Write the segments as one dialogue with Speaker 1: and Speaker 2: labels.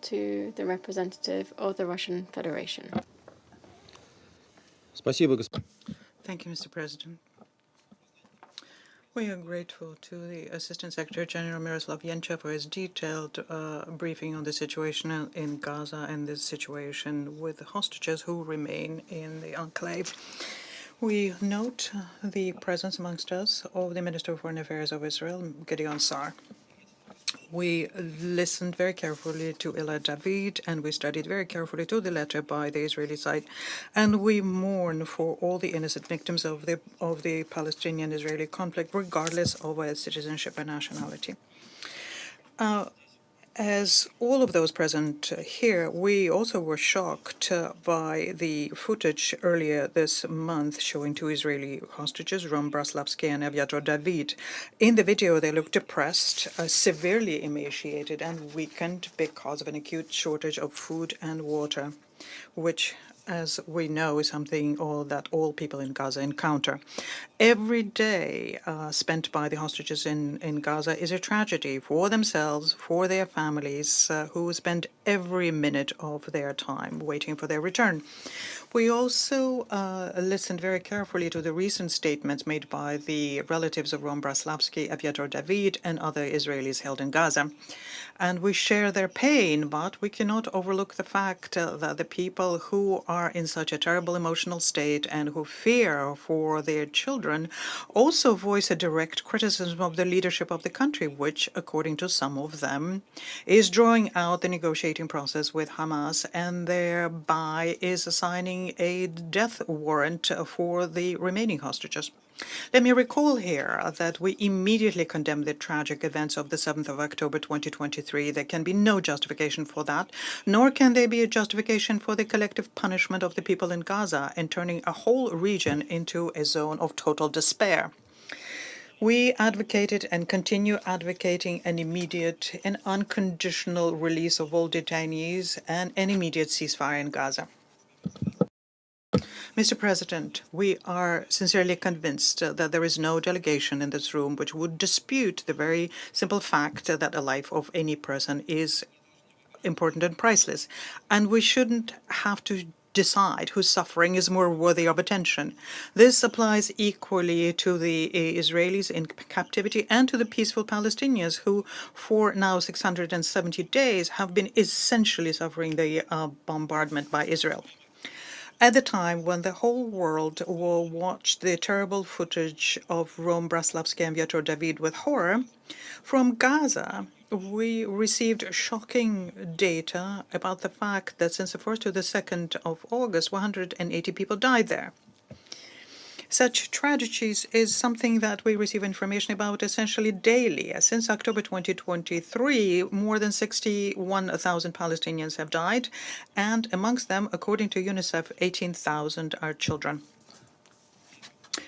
Speaker 1: to the representative of the Russian Federation.
Speaker 2: Thank you, Mr. President. We are grateful to the Assistant Secretary General Miroslav Yencha for his detailed briefing on the situation in Gaza and the situation with the hostages who remain in the enclave. We note the presence amongst us of the Minister of Foreign Affairs of Israel, Gideon Sa'ar. We listened very carefully to Elad David, and we studied very carefully to the letter by the Israeli side, and we mourn for all the innocent victims of the Palestinian-Israeli conflict, regardless of their citizenship and nationality. As all of those present here, we also were shocked by the footage earlier this month showing two Israeli hostages, Rom Braslavsky and Aviator David. In the video, they looked depressed, severely emaciated, and weakened because of an acute shortage of food and water, which, as we know, is something that all people in Gaza encounter. Every day spent by the hostages in Gaza is a tragedy for themselves, for their families, who spend every minute of their time waiting for their return. We also listened very carefully to the recent statements made by the relatives of Rom Braslavsky, Aviator David, and other Israelis held in Gaza. And we share their pain, but we cannot overlook the fact that the people who are in such a terrible emotional state and who fear for their children also voice a direct criticism of the leadership of the country, which, according to some of them, is drawing out the negotiating process with Hamas and thereby is assigning a death warrant for the remaining hostages. Let me recall here that we immediately condemned the tragic events of the 7th of October 2023. There can be no justification for that, nor can there be a justification for the collective punishment of the people in Gaza and turning a whole region into a zone of total despair. We advocated and continue advocating an immediate and unconditional release of all detainees and an immediate ceasefire in Gaza. Mr. President, we are sincerely convinced that there is no delegation in this room which would dispute the very simple fact that the life of any person is important and priceless, and we shouldn't have to decide whose suffering is more worthy of attention. This applies equally to the Israelis in captivity and to the peaceful Palestinians who, for now 670 days, have been essentially suffering the bombardment by Israel. At the time when the whole world will watch the terrible footage of Rom Braslavsky and Aviator David with horror, from Gaza we received shocking data about the fact that since the 1st to the 2nd of August, 180 people died there. Such tragedies is something that we receive information about essentially daily. Since October 2023, more than 61,000 Palestinians have died, and amongst them, according to UNICEF, 18,000 are children.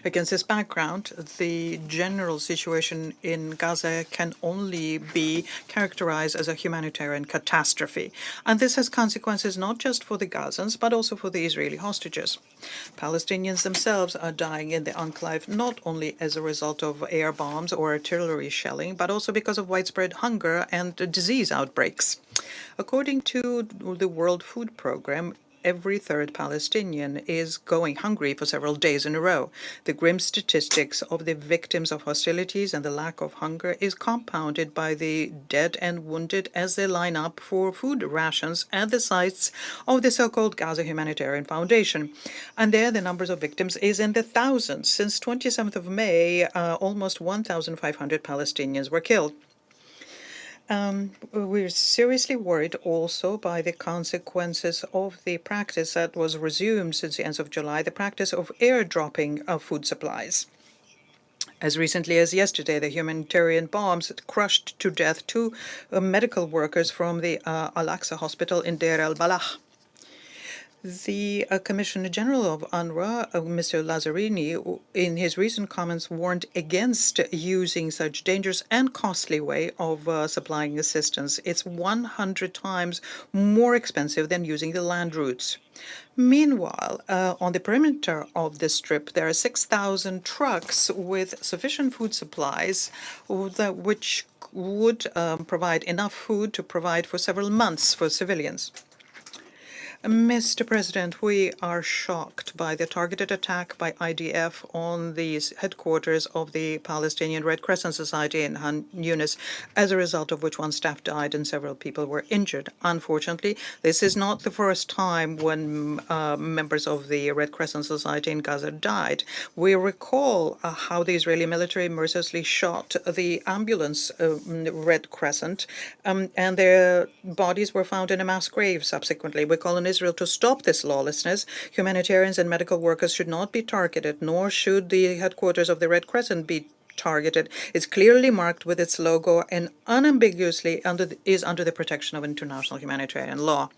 Speaker 2: Against this background, the general situation in Gaza can only be characterized as a humanitarian catastrophe. And this has consequences not just for the Gazans, but also for the Israeli hostages. Palestinians themselves are dying in the enclave not only as a result of air bombs or artillery shelling, but also because of widespread hunger and disease outbreaks. According to the World Food Programme, every third Palestinian is going hungry for several days in a row. The grim statistics of the victims of hostilities and the lack of hunger is compounded by the dead and wounded as they line up for food rations at the sites of the so-called Gaza Humanitarian Foundation. And there the numbers of victims is in the thousands. Since 27th of May, almost 1,500 Palestinians were killed. We're seriously worried also by the consequences of the practice that was resumed since the end of July, the practice of airdropping of food supplies. As recently as yesterday, the humanitarian bombs crushed to death two medical workers from the Al-Aqsa hospital in Deir el-Balah. The Commissioner General of UNRWA, Mr. Lazzarini, in his recent comments warned against using such dangerous and costly way of supplying assistance. It's 100 times more expensive than using the land routes. Meanwhile, on the perimeter of the strip, there are 6,000 trucks with sufficient food supplies, which would provide enough food to provide for several months for civilians. Mr. President, we are shocked by the targeted attack by IDF on the headquarters of the Palestinian Red Crescent Society in Han Yunis, as a result of which one staff died and several people were injured. Unfortunately, this is not the first time when members of the Red Crescent Society in Gaza died. We recall how the Israeli military mercilessly shot the ambulance Red Crescent, and their bodies were found in a mass grave subsequently. We call on Israel to stop this lawlessness. Humanitarians and medical workers should not be targeted, nor should the headquarters of the Red Crescent be targeted. It's clearly marked with its logo and unambiguously is under the protection of international humanitarian law.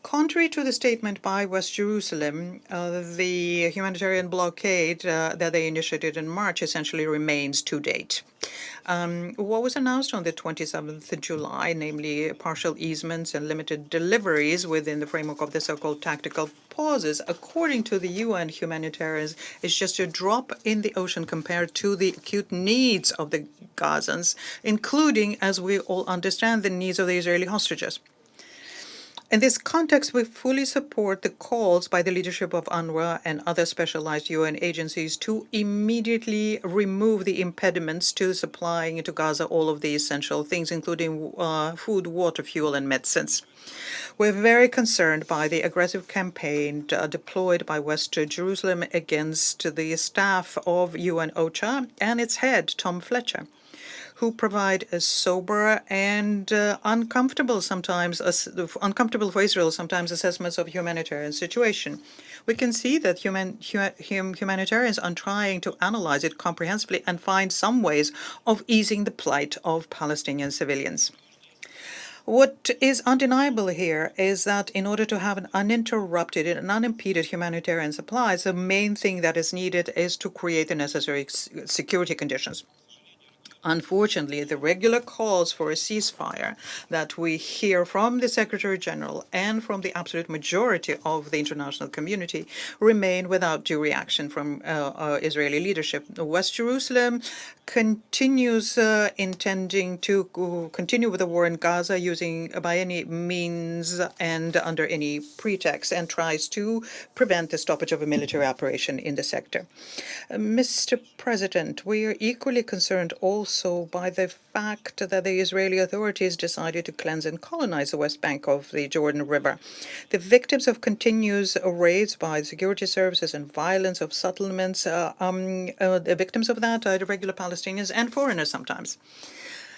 Speaker 2: Contrary to the statement by West Jerusalem, the humanitarian blockade that they initiated in March essentially remains to date. What was announced on the 27th of July, namely partial easements and limited deliveries within the framework of the so-called tactical pauses, according to the UN humanitarians, is just a drop in the ocean compared to the acute needs of the Gazans, including, as we all understand, the needs of the Israeli hostages. In this context, we fully support the calls by the leadership of UNRWA and other specialized UN agencies to immediately remove the impediments to supplying into Gaza all of the essential things, including food, water, fuel, and medicines. We're very concerned by the aggressive campaign deployed by West Jerusalem against the staff of UN OCHA and its head, Tom Fletcher, who provide a sober and uncomfortable for Israel sometimes assessments of humanitarian situation. We can see that humanitarians are trying to analyze it comprehensively and find some ways of easing the plight of Palestinian civilians. What is undeniable here is that in order to have an uninterrupted and unimpeded humanitarian supplies, the main thing that is needed is to create the necessary security conditions. Unfortunately, the regular calls for a ceasefire that we hear from the Secretary General and from the absolute majority of the international community remain without due reaction from Israeli leadership. West Jerusalem continues intending to continue with the war in Gaza using by any means and under any pretext, and tries to prevent the stoppage of a military operation in the sector. Mr. President, we are equally concerned also by the fact that the Israeli authorities decided to cleanse and colonize the West Bank of the Jordan River. The victims of continuous raids by security services and violence of settlements, the victims of that are the regular Palestinians and foreigners sometimes.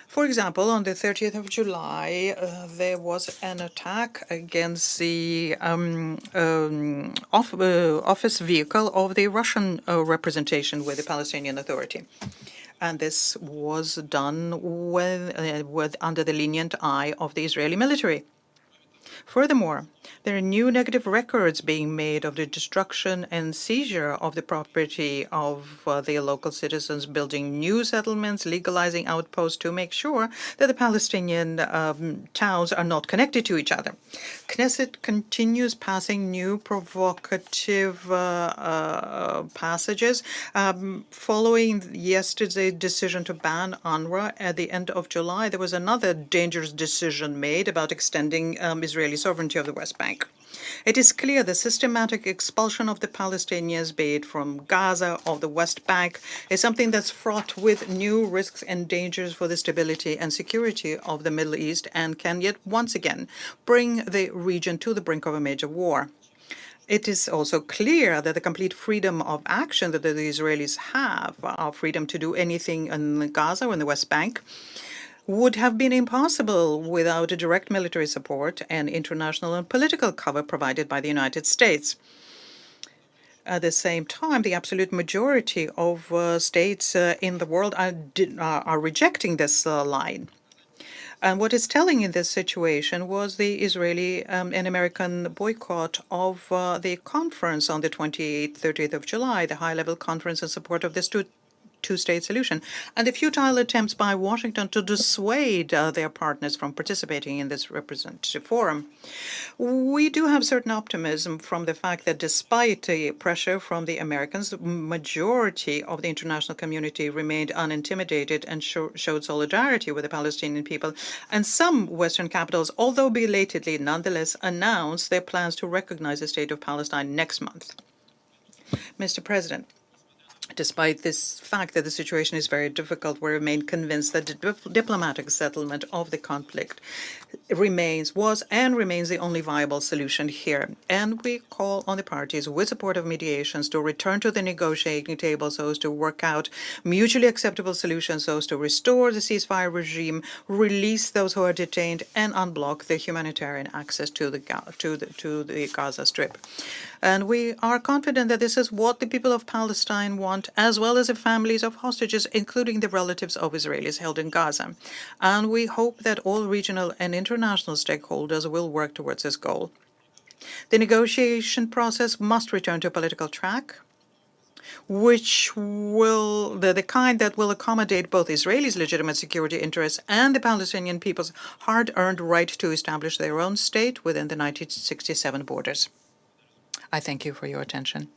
Speaker 2: For example, on the 30th of July, there was an attack against the office vehicle of the Russian representation with the Palestinian Authority. And this was done under the lenient eye of the Israeli military. Furthermore, there are new negative records being made of the destruction and seizure of the property of the local citizens, building new settlements, legalizing outposts to make sure that the Palestinian towns are not connected to each other. Knesset continues passing new provocative passages. Following yesterday's decision to ban UNRWA at the end of July, there was another dangerous decision made about extending Israeli sovereignty of the West Bank. It is clear the systematic expulsion of the Palestinians, be it from Gaza or the West Bank, is something that's fraught with new risks and dangers for the stability and security of the Middle East and can yet once again bring the region to the brink of a major war. It is also clear that the complete freedom of action that the Israelis have, our freedom to do anything in Gaza or in the West Bank, would have been impossible without a direct military support and international and political cover provided by the United States. At the same time, the absolute majority of states in the world are rejecting this line. And what is telling in this situation was the Israeli and American boycott of the conference on the 28th, 30th of July, the high-level conference in support of the two-state solution, and the futile attempts by Washington to dissuade their partners from participating in this representative forum. We do have certain optimism from the fact that despite the pressure from the Americans, the majority of the international community remained unintimidated and showed solidarity with the Palestinian people. And some Western capitals, although belatedly, nonetheless announced their plans to recognize the state of Palestine next month. Mr. President, despite this fact that the situation is very difficult, we remain convinced that the diplomatic settlement of the conflict was and remains the only viable solution here. And we call on the parties, with support of mediations, to return to the negotiating table so as to work out mutually acceptable solutions so as to restore the ceasefire regime, release those who are detained, and unblock the humanitarian access to the Gaza Strip. And we are confident that this is what the people of Palestine want, as well as the families of hostages, including the relatives of Israelis held in Gaza. And we hope that all regional and international stakeholders will work towards this goal. The negotiation process must return to a political track, which will the kind that will accommodate both Israelis' legitimate security interests and the Palestinian people's hard-earned right to establish their own state within the 1967 borders. I thank you for your attention.